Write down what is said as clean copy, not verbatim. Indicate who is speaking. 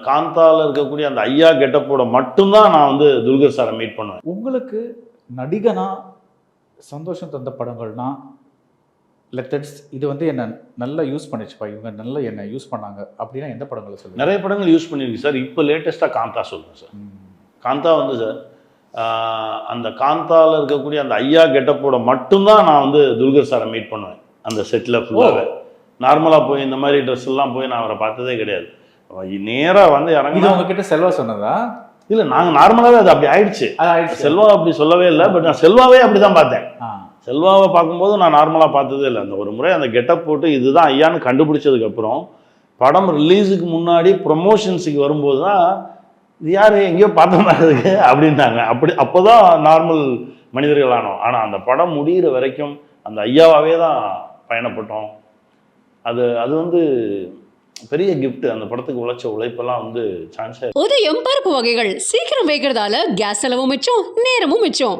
Speaker 1: காந்தால இருக்கக்கூடிய அந்த ஐயா கெட்டப்போட மட்டும்தான் நான் வந்து துல்கர் சாரை மீட் பண்ணுவேன்.
Speaker 2: உங்களுக்கு நடிகனா சந்தோஷம் தந்த படங்கள்னா லெட்டர்ஸ் இது வந்து என்ன நல்லா யூஸ் பண்ணிச்சுப்பா, இவங்க நல்லா என்ன யூஸ் பண்ணாங்க அப்படின்னா எந்த படங்களை சொல்லுங்கள்?
Speaker 1: நிறைய படங்கள் யூஸ் பண்ணியிருக்கு சார். இப்போ லேட்டஸ்ட்டாக காந்தா சொல்லுங்கள் சார். காந்தா வந்து சார் அந்த காந்தால இருக்கக்கூடிய அந்த ஐயா கெட்டப்போட மட்டும்தான் நான் வந்து துல்கர் சாரை மீட் பண்ணுவேன். அந்த செட்டில் ஃபுல்லாகவே நார்மலாக போய் இந்த மாதிரி ட்ரெஸ் எல்லாம் போய் நான் அவரை பார்த்ததே கிடையாது. நேராக வந்து இறங்கி
Speaker 2: உங்ககிட்ட செல்வா சொன்னதா?
Speaker 1: இல்லை, நாங்கள் நார்மலாகவே அது அப்படி ஆயிடுச்சு. செல்வா அப்படி சொல்லவே இல்லை. பட் நான் செல்வாவே அப்படி தான் பார்த்தேன். செல்வாவை பார்க்கும்போது நான் நார்மலாக பார்த்ததே இல்லை. அந்த ஒரு முறை அந்த கெட்டப் போட்டு இதுதான் ஐயான்னு கண்டுபிடிச்சதுக்கப்புறம் படம் ரிலீஸுக்கு முன்னாடி ப்ரொமோஷன்ஸுக்கு வரும்போது தான் இது யார் எங்கேயோ பார்த்த மாதிரி இருக்கு அப்படின்னாங்க. அப்போ தான் நார்மல் மனிதர்கள் ஆனோம். ஆனால் அந்த படம் முடிகிற வரைக்கும் அந்த ஐயாவாகவே தான் பயணப்பட்டோம். அது வந்து பெரிய கிஃப்ட். அந்த படத்துக்கு உழைச்ச உழைப்பெல்லாம் வந்து சான்ஸே.
Speaker 3: உதயம் பருப்பு வகைகள் சீக்கிரம் வைக்கிறதால கேஸ் செலவும் மிச்சம், நேரமும் மிச்சம்.